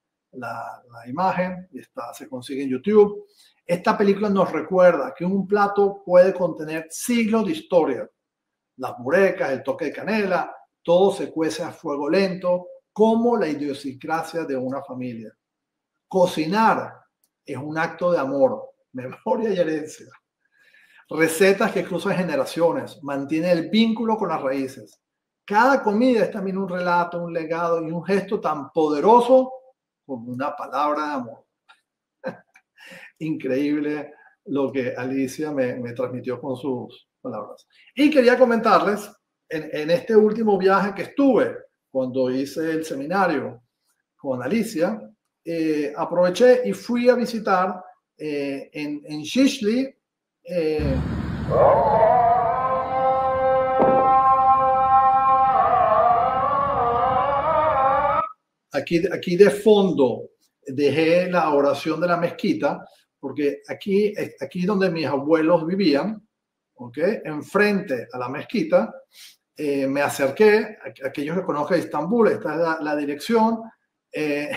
imagen, y se consigue en YouTube. Esta película nos recuerda que un plato puede contener siglos de historia. Las murecas, el toque de canela, todo se cuece a fuego lento, como la idiosincrasia de una familia. Cocinar es un acto de amor, memoria y herencia. Recetas que cruzan generaciones, mantiene el vínculo con las raíces. Cada comida es también un relato, un legado y un gesto tan poderoso como una palabra de amor. Increíble lo que Alicia me transmitió con sus palabras. Y quería comentarles, en este último viaje que estuve, cuando hice el seminario con Alicia, aproveché y fui a visitar en Shishli, aquí de fondo dejé la oración de la mezquita, porque aquí donde mis abuelos vivían, ¿okay? Enfrente a la mezquita, me acerqué, aquellos que conozcan Estambul, esta es la dirección. Este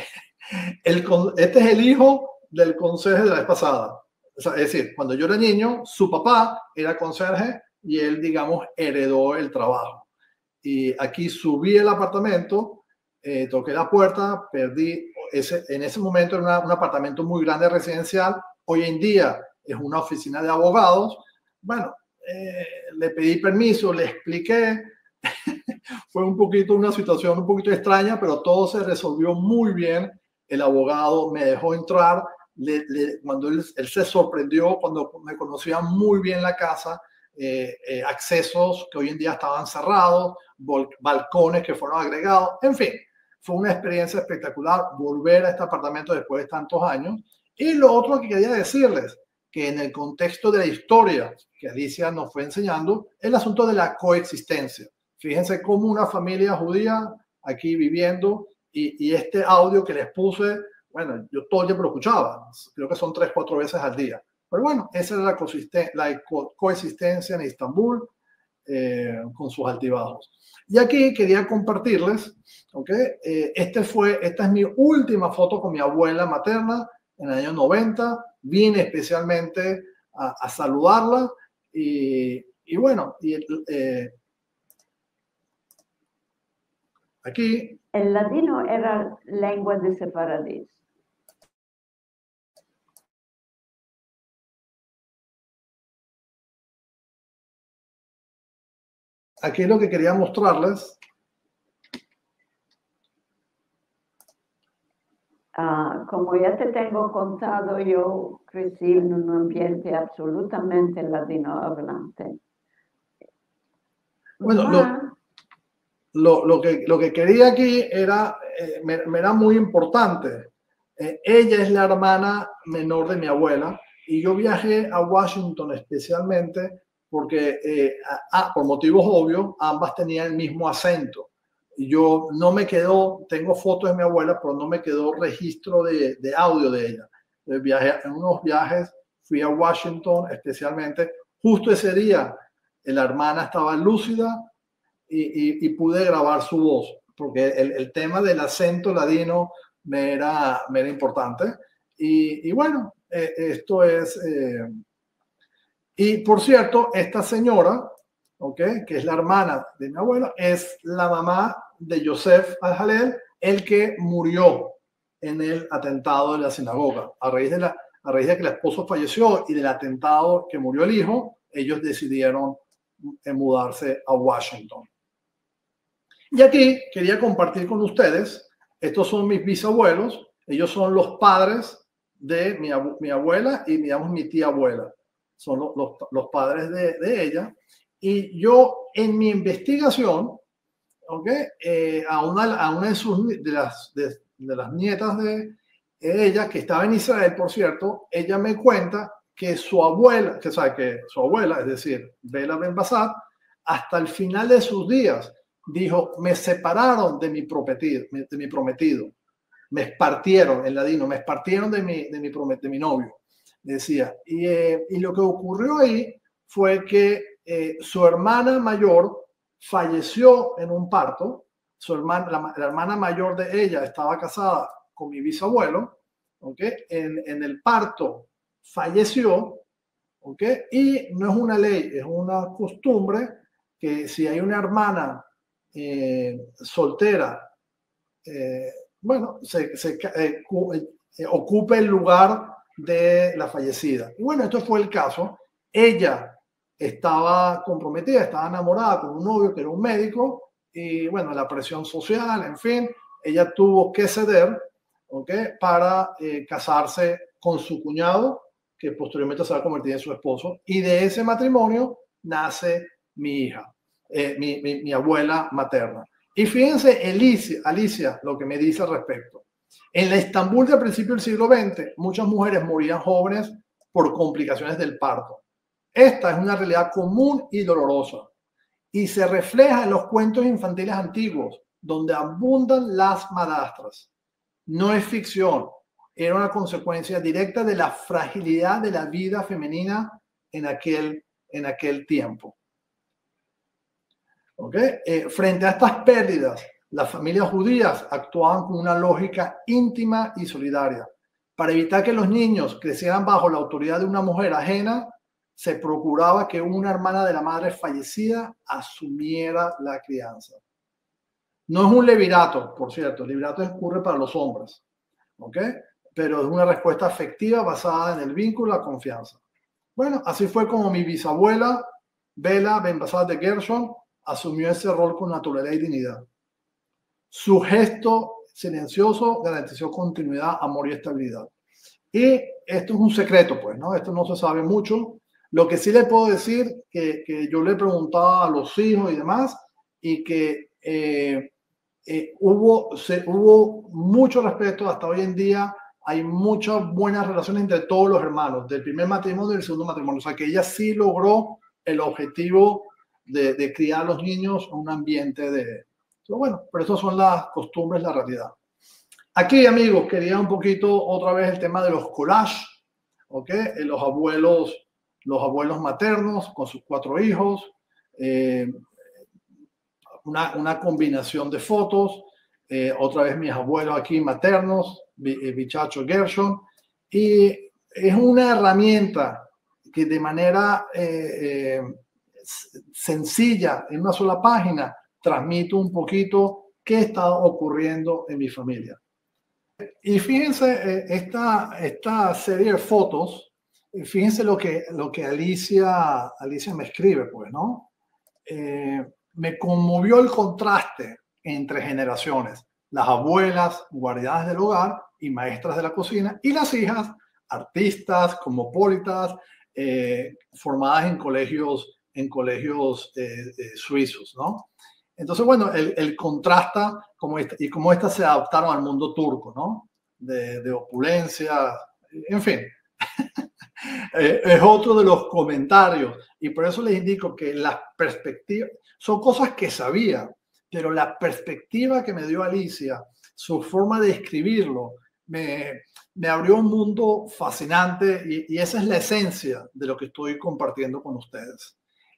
es el hijo del conserje de la vez pasada. O sea, es decir, cuando yo era niño, su papá era conserje y él, digamos, heredó el trabajo. Y aquí subí el apartamento, toqué la puerta, perdí. En ese momento era un apartamento muy grande residencial. Hoy en día es una oficina de abogados. Bueno, le pedí permiso, le expliqué. Fue una situación un poquito extraña, pero todo se resolvió muy bien. El abogado me dejó entrar. Cuando él se sorprendió, cuando me conocía muy bien la casa, accesos que hoy en día estaban cerrados, balcones que fueron agregados, en fin, fue una experiencia espectacular volver a este apartamento después de tantos años. Y lo otro que quería decirles, que en el contexto de la historia que Alicia nos fue enseñando, el asunto de la coexistencia. Fíjense cómo una familia judía aquí viviendo, y este audio que les puse, bueno, yo todo el tiempo lo escuchaba, creo que son 3-4 veces al día. Pero bueno, esa es la coexistencia en Estambul, con sus altibajos. Y aquí quería compartirles, ¿okay? Esta es mi última foto con mi abuela materna en el año 90. Vine especialmente a saludarla y bueno, aquí. El ladino era lengua de separadís. Aquí es lo que quería mostrarles. Como ya te tengo contado, yo crecí en un ambiente absolutamente ladino hablante. Bueno, lo que quería aquí era, me era muy importante. Ella es la hermana menor de mi abuela y yo viajé a Washington especialmente porque, por motivos obvios, ambas tenían el mismo acento. Y yo no me quedó, tengo fotos de mi abuela, pero no me quedó registro de audio de ella. En unos viajes fui a Washington especialmente. Justo ese día la hermana estaba lúcida y pude grabar su voz, porque el tema del acento ladino me era importante. Y bueno, esto es... y por cierto, esta señora, ¿okay? Que es la hermana de mi abuela, es la mamá de Yosef Al-Halel, el que murió en el atentado de la sinagoga. A raíz de que el esposo falleció y del atentado que murió el hijo, ellos decidieron mudarse a Washington. Y aquí quería compartir con ustedes, estos son mis bisabuelos, ellos son los padres de mi abuela y digamos mi tía abuela. Son los padres de ella. Y yo en mi investigación, ¿okay? A una de las nietas de ella, que estaba en Israel, por cierto, ella me cuenta que su abuela, es decir, Bela Ben Basat, hasta el final de sus días, dijo, me separaron de mi prometido, me espartieron, en ladino, me espartieron de mi novio, decía. Y lo que ocurrió ahí fue que su hermana mayor falleció en un parto. La hermana mayor de ella estaba casada con mi bisabuelo, ¿okay? En el parto falleció, ¿okay? Y no es una ley, es una costumbre que si hay una hermana soltera, bueno, ocupe el lugar de la fallecida. Y bueno, esto fue el caso. Ella estaba comprometida, estaba enamorada con un novio que era un médico y bueno, la presión social, en fin, ella tuvo que ceder, ¿okay? Para casarse con su cuñado, que posteriormente se va a convertir en su esposo, y de ese matrimonio nace mi hija, mi abuela materna. Y fíjense, Alicia, lo que me dice al respecto. En la Estambul del principio del siglo XX, muchas mujeres morían jóvenes por complicaciones del parto. Esta es una realidad común y dolorosa y se refleja en los cuentos infantiles antiguos, donde abundan las madrastras. No es ficción, era una consecuencia directa de la fragilidad de la vida femenina en aquel tiempo. ¿Okay? Frente a estas pérdidas, las familias judías actuaban con una lógica íntima y solidaria. Para evitar que los niños crecieran bajo la autoridad de una mujer ajena, se procuraba que una hermana de la madre fallecida asumiera la crianza. No es un levirato, por cierto, el levirato ocurre para los hombres, ¿ok? Pero es una respuesta afectiva basada en el vínculo y la confianza. Bueno, así fue como mi bisabuela, Bela Ben-Basat de Gershon, asumió ese rol con naturalidad y dignidad. Su gesto silencioso garantizó continuidad, amor y estabilidad. Y esto es un secreto, pues, ¿no? Esto no se sabe mucho. Lo que sí le puedo decir, que yo le preguntaba a los hijos y demás, y que hubo mucho respeto hasta hoy en día. Hay muchas buenas relaciones entre todos los hermanos, del primer matrimonio y del segundo matrimonio. O sea, que ella sí logró el objetivo de criar a los niños en un ambiente de... Bueno, pero eso son las costumbres, la realidad. Aquí, amigos, quería un poquito otra vez el tema de los collages, ¿ok? Los abuelos maternos con sus 4 hijos, una combinación de fotos, otra vez mis abuelos aquí maternos, Vichacho Gershon, y es una herramienta que de manera sencilla, en una sola página, transmito un poquito qué está ocurriendo en mi familia. Y fíjense esta serie de fotos, fíjense lo que Alicia me escribe, pues, ¿no? Me conmovió el contraste entre generaciones, las abuelas, guardianas del hogar y maestras de la cocina, y las hijas, artistas, cosmopolitas, formadas en colegios suizos, ¿no? Entonces, bueno, el contrasta y cómo estas se adaptaron al mundo turco, ¿no? De opulencia, en fin. Es otro de los comentarios, y por eso les indico que las perspectivas son cosas que sabía, pero la perspectiva que me dio Alicia, su forma de escribirlo, me abrió un mundo fascinante, y esa es la esencia de lo que estoy compartiendo con ustedes.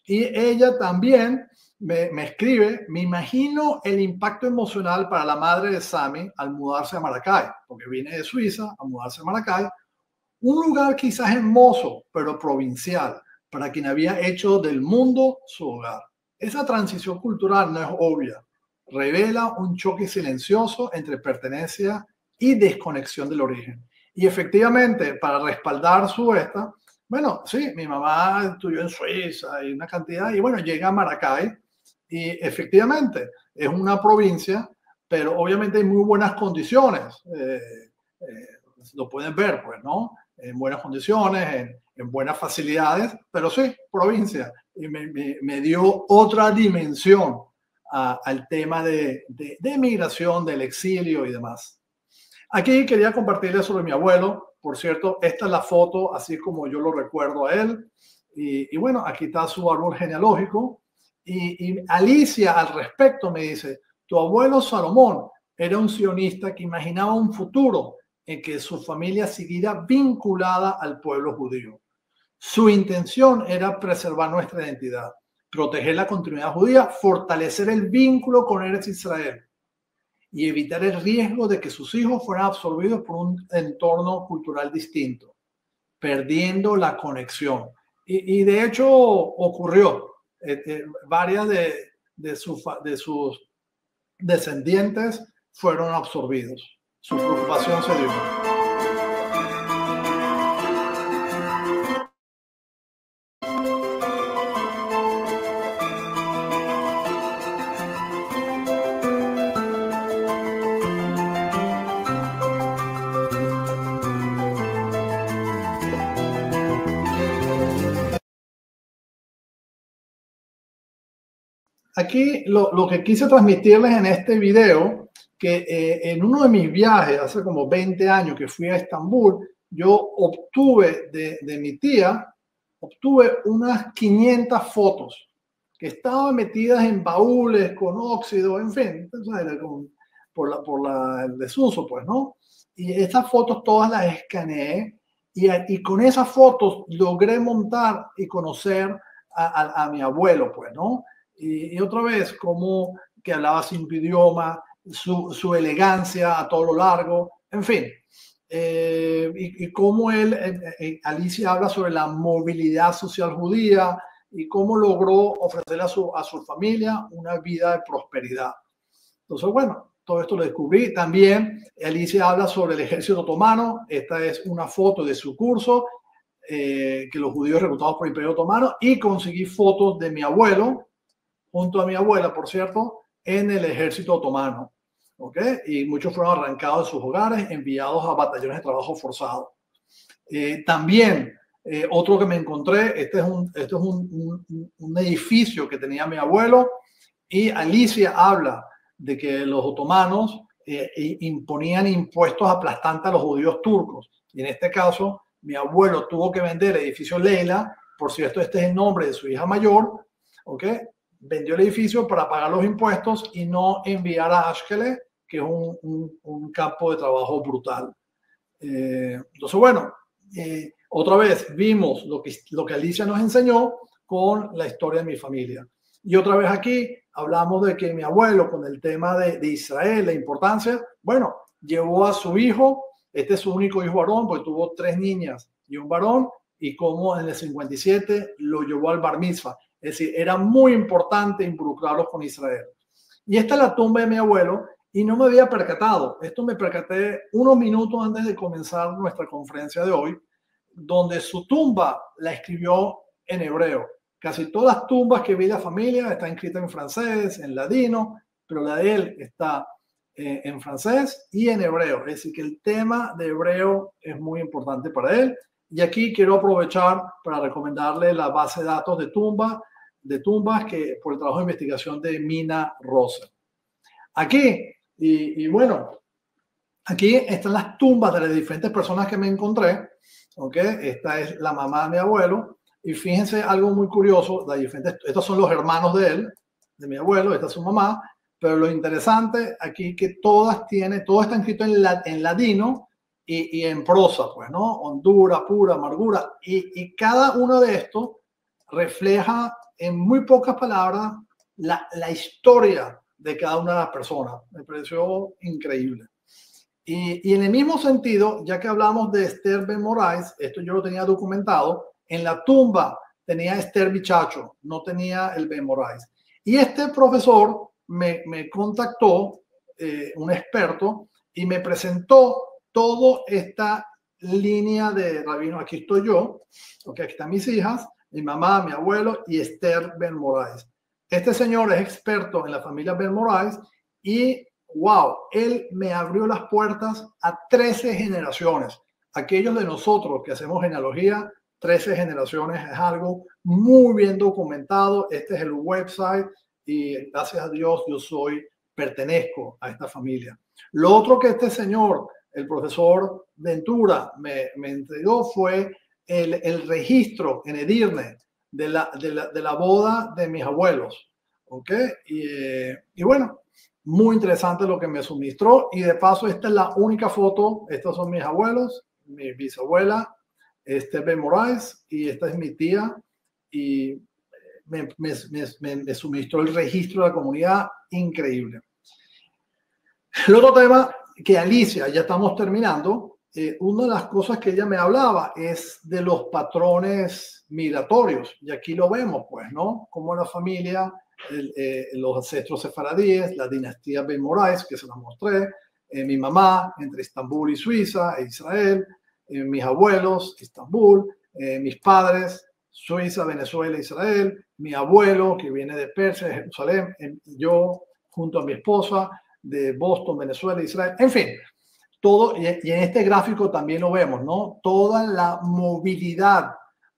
Y ella también me escribe: me imagino el impacto emocional para la madre de Sami al mudarse a Maracay, porque viene de Suiza a mudarse a Maracay, un lugar quizás hermoso, pero provincial, para quien había hecho del mundo su hogar. Esa transición cultural no es obvia. Revela un choque silencioso entre pertenencia y desconexión del origen. Y efectivamente, para respaldar bueno, sí, mi mamá estudió en Suiza y una cantidad, y bueno, llega a Maracay, y efectivamente es una provincia, pero obviamente hay muy buenas condiciones. Lo pueden ver, pues, ¿no? En buenas condiciones, en buenas facilidades, pero sí, provincia. Y me dio otra dimensión al tema de migración, del exilio y demás. Aquí quería compartirles sobre mi abuelo. Por cierto, esta es la foto así como yo lo recuerdo a él. Y bueno, aquí está su árbol genealógico. Y Alicia al respecto me dice: tu abuelo Salomón era un sionista que imaginaba un futuro en que su familia siguiera vinculada al pueblo judío. Su intención era preservar nuestra identidad, proteger la continuidad judía, fortalecer el vínculo con Eretz Israel y evitar el riesgo de que sus hijos fueran absorbidos por un entorno cultural distinto, perdiendo la conexión. Y de hecho ocurrió. Varias de sus descendientes fueron absorbidos. Su preocupación se dio. aquí lo que quise transmitirles en este video, que en uno de mis viajes, hace como 20 años que fui a Estambul, yo obtuve de mi tía, obtuve unas 500 fotos que estaban metidas en baúles con óxido, en fin, por el desuso, pues, ¿no? Y estas fotos todas las escaneé y con esas fotos logré montar y conocer a mi abuelo, pues, ¿no? Y otra vez, como que hablaba 5 idiomas, su elegancia a todo lo largo, en fin. Y cómo Alicia habla sobre la movilidad social judía y cómo logró ofrecerle a su familia una vida de prosperidad. Entonces, bueno, todo esto lo descubrí. También Alicia habla sobre el ejército otomano. Esta es una foto de su curso, que los judíos reclutados por el Imperio Otomano, y conseguí fotos de mi abuelo, junto a mi abuela, por cierto, en el ejército otomano. ¿Okay? Y muchos fueron arrancados de sus hogares, enviados a batallones de trabajo forzado. También, otro que me encontré, este es un edificio que tenía mi abuelo, y Alicia habla de que los otomanos imponían impuestos aplastantes a los judíos turcos. Y en este caso, mi abuelo tuvo que vender el edificio Leila, por cierto, este es el nombre de su hija mayor, ¿okay? Vendió el edificio para pagar los impuestos y no enviar a Ashkelon, que es un campo de trabajo brutal. Entonces, bueno, otra vez vimos lo que Alicia nos enseñó con la historia de mi familia. Y otra vez aquí hablamos de que mi abuelo, con el tema de Israel, la importancia, bueno, llevó a su hijo, este es su único hijo varón, porque tuvo 3 niñas y un varón, y como en el 57 lo llevó al Bar Mitzvah. Es decir, era muy importante involucrarlos con Israel. Y esta es la tumba de mi abuelo, y no me había percatado. Esto me percaté unos minutos antes de comenzar nuestra conferencia de hoy, donde su tumba la escribió en hebreo. Casi todas las tumbas que vi de la familia están escritas en francés, en ladino, pero la de él está en francés y en hebreo. Es decir, que el tema de hebreo es muy importante para él. Y aquí quiero aprovechar para recomendarle la base de datos de tumbas que por el trabajo de investigación de Mina Rosa. Aquí, y bueno, aquí están las tumbas de las diferentes personas que me encontré. ¿Okay? Esta es la mamá de mi abuelo. Y fíjense algo muy curioso, estos son los hermanos de él, de mi abuelo, esta es su mamá, pero lo interesante aquí que todo está escrito en ladino y en prosa, pues, ¿no? Hondura, pura, amargura, y cada uno de estos refleja en muy pocas palabras la historia de cada una de las personas. Me pareció increíble. Y en el mismo sentido, ya que hablamos de Esther Ben Moraes, esto yo lo tenía documentado, en la tumba tenía Esther Bichacho, no tenía el Ben Moraes. Y este profesor me contactó, un experto, y me presentó toda esta línea de rabinos. Aquí estoy yo, okay, aquí están mis hijas, mi mamá, mi abuelo y Esther Ben Moraes. Este señor es experto en la familia Ben Moraes y wow, él me abrió las puertas a 13 generaciones. Aquellos de nosotros que hacemos genealogía, 13 generaciones es algo muy bien documentado. Este es el website y gracias a Dios pertenezco a esta familia. Lo otro que este señor, el profesor Ventura, me entregó fue el registro en Edirne de la boda de mis abuelos. ¿Okay? Y bueno, muy interesante lo que me suministró. Y de paso, esta es la única foto. Estos son mis abuelos, mi bisabuela, Esther Ben Moraes, y esta es mi tía. Y me suministró el registro de la comunidad, increíble. El otro tema que Alicia, ya estamos terminando, una de las cosas que ella me hablaba es de los patrones migratorios. Y aquí lo vemos, pues, ¿no? Como la familia, los ancestros sefaradíes, la dinastía Ben Moraes, que se las mostré, mi mamá entre Estambul y Suiza e Israel, mis abuelos, Estambul, mis padres, Suiza, Venezuela, Israel, mi abuelo que viene de Persia, de Jerusalén, yo junto a mi esposa de Boston, Venezuela, Israel, en fin, todo, y en este gráfico también lo vemos, ¿no? Toda la movilidad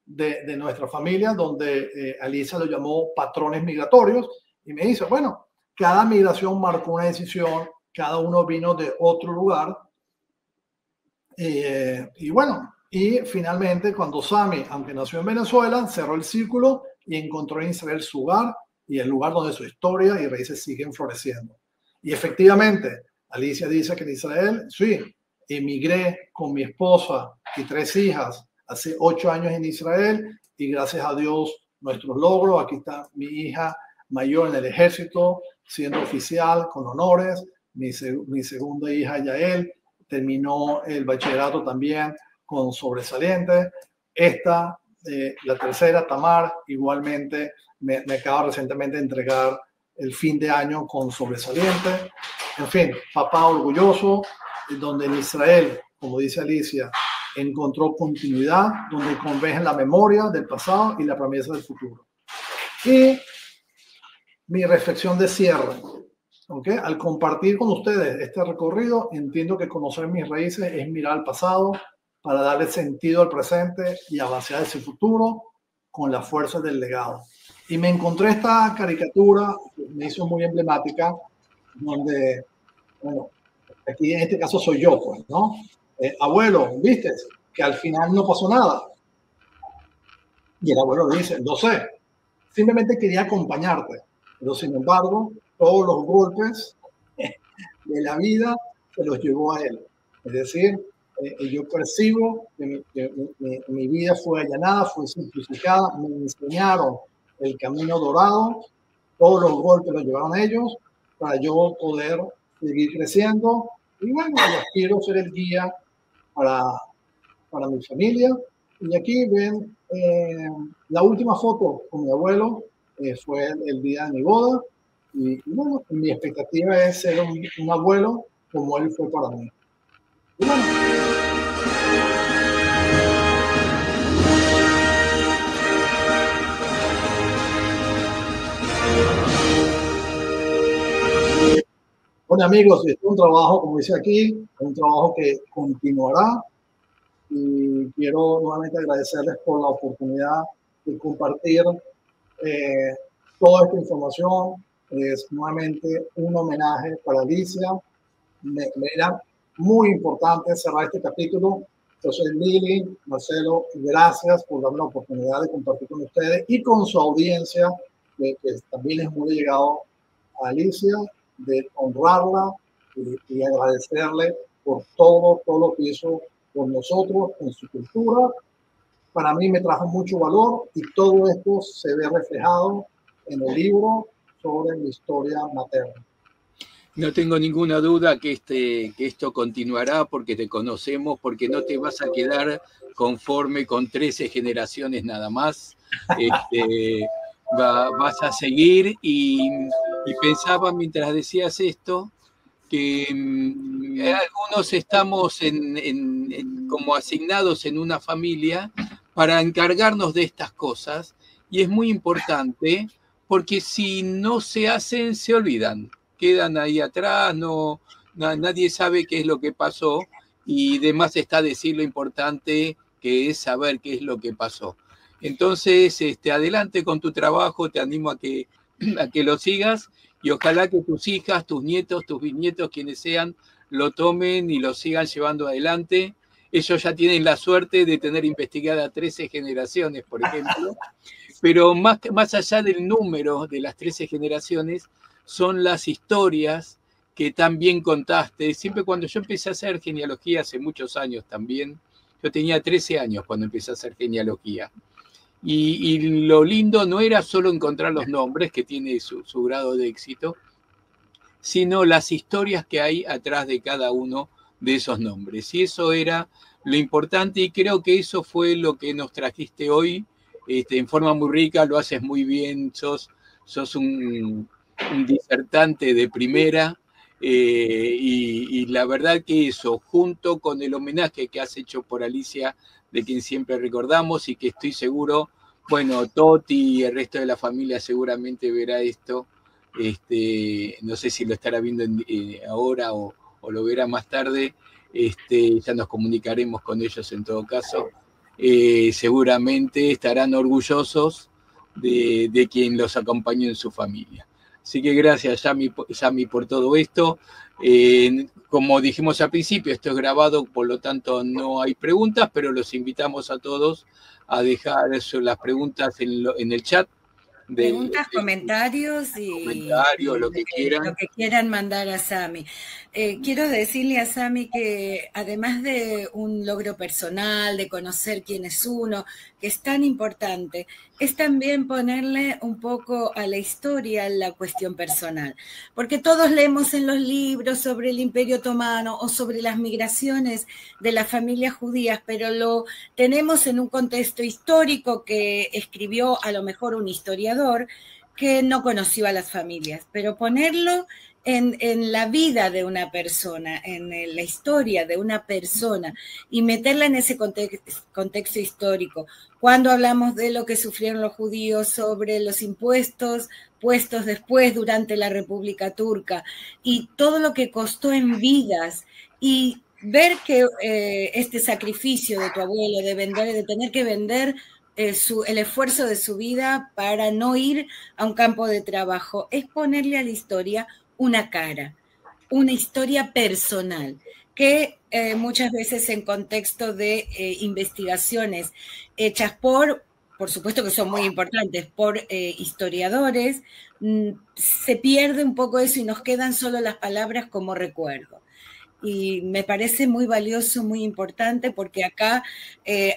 de nuestra familia, donde Alicia lo llamó patrones migratorios, Y me dice, bueno, cada migración marcó una decisión, cada uno vino de otro lugar. Y bueno, y finalmente cuando Sami, aunque nació en Venezuela, cerró el círculo y encontró en Israel su hogar y el lugar donde su historia y raíces siguen floreciendo. Y efectivamente, Alicia dice que en Israel, sí, emigré con mi esposa y 3 hijas hace 8 años en Israel y gracias a Dios nuestros logros. Aquí está mi hija mayor en el ejército, siendo oficial con honores. Mi segunda hija, Yael, terminó el bachillerato también con sobresaliente. La tercera, Tamar, igualmente me acaba recientemente de entregar el fin de año con sobresaliente. En fin, papá orgulloso, donde en Israel, como dice Alicia, encontró continuidad, donde convergen la memoria del pasado y la promesa del futuro. Y mi reflexión de cierre, ¿okay? Al compartir con ustedes este recorrido, entiendo que conocer mis raíces es mirar al pasado para darle sentido al presente y avanzar hacia el futuro con la fuerza del legado. Y me encontré esta caricatura, que me hizo muy emblemática, donde, bueno, aquí en este caso soy yo, pues, ¿no? Abuelo, ¿viste? Que al final no pasó nada. Y el abuelo le dice, lo sé, simplemente quería acompañarte, pero sin embargo, todos los golpes de la vida se los llevó a él. Es decir, yo percibo que mi vida fue allanada, fue simplificada, me enseñaron el camino dorado, todos los golpes los llevaron a ellos para yo poder seguir creciendo y bueno, quiero ser el guía para mi familia. Y aquí ven la última foto con mi abuelo, fue el día de mi boda y bueno, mi expectativa es ser un abuelo como él fue para mí. Y bueno, bueno amigos, este es un trabajo, como dice aquí, un trabajo que continuará y quiero nuevamente agradecerles por la oportunidad de compartir toda esta información. Es nuevamente un homenaje para Alicia. Me era muy importante cerrar este capítulo. Yo soy Lili, Marcelo, gracias por darme la oportunidad de compartir con ustedes y con su audiencia, que también es muy llegado a Alicia, de honrarla y agradecerle por todo lo que hizo por nosotros en su cultura. Para mí me trajo mucho valor y todo esto se ve reflejado en el libro sobre mi historia materna. No tengo ninguna duda que esto continuará porque te conocemos, porque no te vas a quedar conforme con 13 generaciones nada más. Vas a seguir y pensaba mientras decías esto que algunos estamos como asignados en una familia para encargarnos de estas cosas y es muy importante porque si no se hacen, se olvidan, quedan ahí atrás, nadie sabe qué es lo que pasó y además está decir lo importante que es saber qué es lo que pasó. Entonces, adelante con tu trabajo, te animo a que lo sigas y ojalá que tus hijas, tus nietos, tus bisnietos, quienes sean, lo tomen y lo sigan llevando adelante. Ellos ya tienen la suerte de tener investigada 13 generaciones, por ejemplo, pero más allá del número de las 13 generaciones, son las historias que tan bien contaste. Siempre cuando yo empecé a hacer genealogía, hace muchos años también, yo tenía 13 años cuando empecé a hacer genealogía. Y lo lindo no era solo encontrar los nombres, que tiene su grado de éxito, sino las historias que hay atrás de cada uno de esos nombres. Y eso era lo importante y creo que eso fue lo que nos trajiste hoy en forma muy rica, lo haces muy bien, sos un disertante de primera y la verdad que eso, junto con el homenaje que has hecho por Alicia, de quien siempre recordamos y que estoy seguro, bueno, Toti y el resto de la familia seguramente verá esto, no sé si lo estará viendo ahora o lo verá más tarde, ya nos comunicaremos con ellos en todo caso, seguramente estarán orgullosos de quien los acompañó en su familia. Así que gracias, Sami, por todo esto. Como dijimos al principio, esto es grabado, por lo tanto no hay preguntas, pero los invitamos a todos a dejar las preguntas en el chat. Preguntas, comentarios y lo que quieran. Lo que quieran mandar a Sami. Quiero decirle a Sami que además de un logro personal, de conocer quién es uno, que es tan importante, es también ponerle un poco a la historia la cuestión personal. Porque todos leemos en los libros sobre el Imperio Otomano o sobre las migraciones de las familias judías, pero lo tenemos en un contexto histórico que escribió a lo mejor un historiador que no conoció a las familias, pero ponerlo en la vida de una persona, en la historia de una persona y meterla en ese contexto histórico. Cuando hablamos de lo que sufrieron los judíos sobre los impuestos puestos después durante la República Turca y todo lo que costó en vidas y ver que este sacrificio de tu abuelo de vender, de tener que vender el esfuerzo de su vida para no ir a un campo de trabajo, es ponerle a la historia una cara, una historia personal, que muchas veces en contexto de investigaciones hechas por supuesto que son muy importantes, por historiadores, se pierde un poco eso y nos quedan solo las palabras como recuerdo. Y me parece muy valioso, muy importante, porque acá,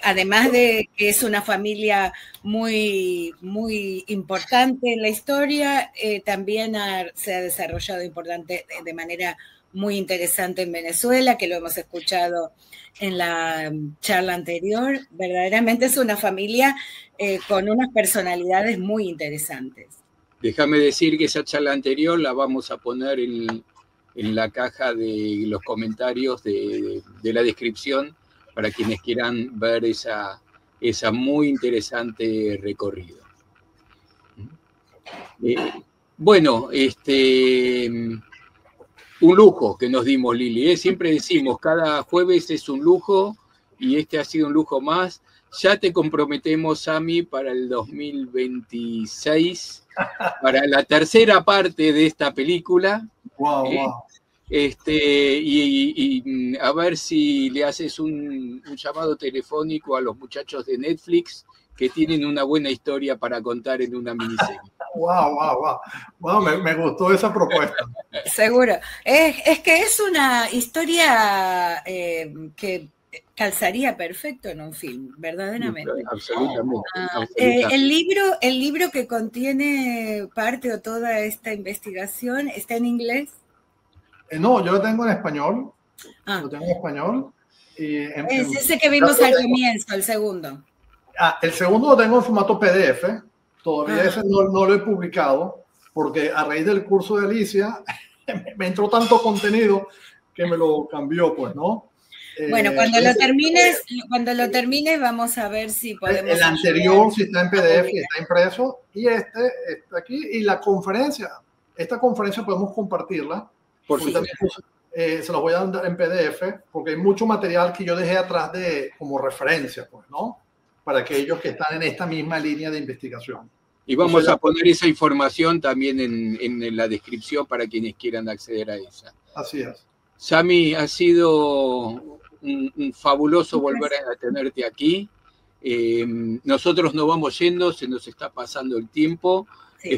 además de que es una familia muy, muy importante en la historia, también se ha desarrollado de manera muy interesante en Venezuela, que lo hemos escuchado en la charla anterior. Verdaderamente es una familia con unas personalidades muy interesantes. Déjame decir que esa charla anterior la vamos a poner en la caja de los comentarios de la descripción para quienes quieran ver esa muy interesante recorrido. Bueno, un lujo que nos dimos, Lili. Siempre decimos, cada jueves es un lujo y este ha sido un lujo más. Ya te comprometemos, Sami, para el 2026, para la tercera parte de esta película. Wow, wow. Y a ver si le haces un llamado telefónico a los muchachos de Netflix que tienen una buena historia para contar en una miniserie. Wow, me gustó esa propuesta. Seguro. Es que es una historia que calzaría perfecto en un film, verdaderamente. Absolutamente. El libro que contiene parte o toda esta investigación está en inglés. No, yo lo tengo en español. Lo tengo en español. Es ese que vimos al comienzo, el segundo. El segundo lo tengo en formato PDF. Todavía ese no lo he publicado porque a raíz del curso de Alicia me entró tanto contenido que me lo cambió, pues, ¿no? Bueno, cuando lo termines vamos a ver si podemos... El anterior sí está en PDF y está impreso, y este está aquí, y la conferencia, esta conferencia podemos compartirla. Por supuesto. Se los voy a dar en PDF, porque hay mucho material que yo dejé atrás como referencia, pues, ¿no? Para aquellos que están en esta misma línea de investigación. Y vamos a poner esa información también en la descripción para quienes quieran acceder a esa. Así es. Sami, ha sido un fabuloso volver a tenerte aquí. Nosotros nos vamos yendo, se nos está pasando el tiempo. Sí.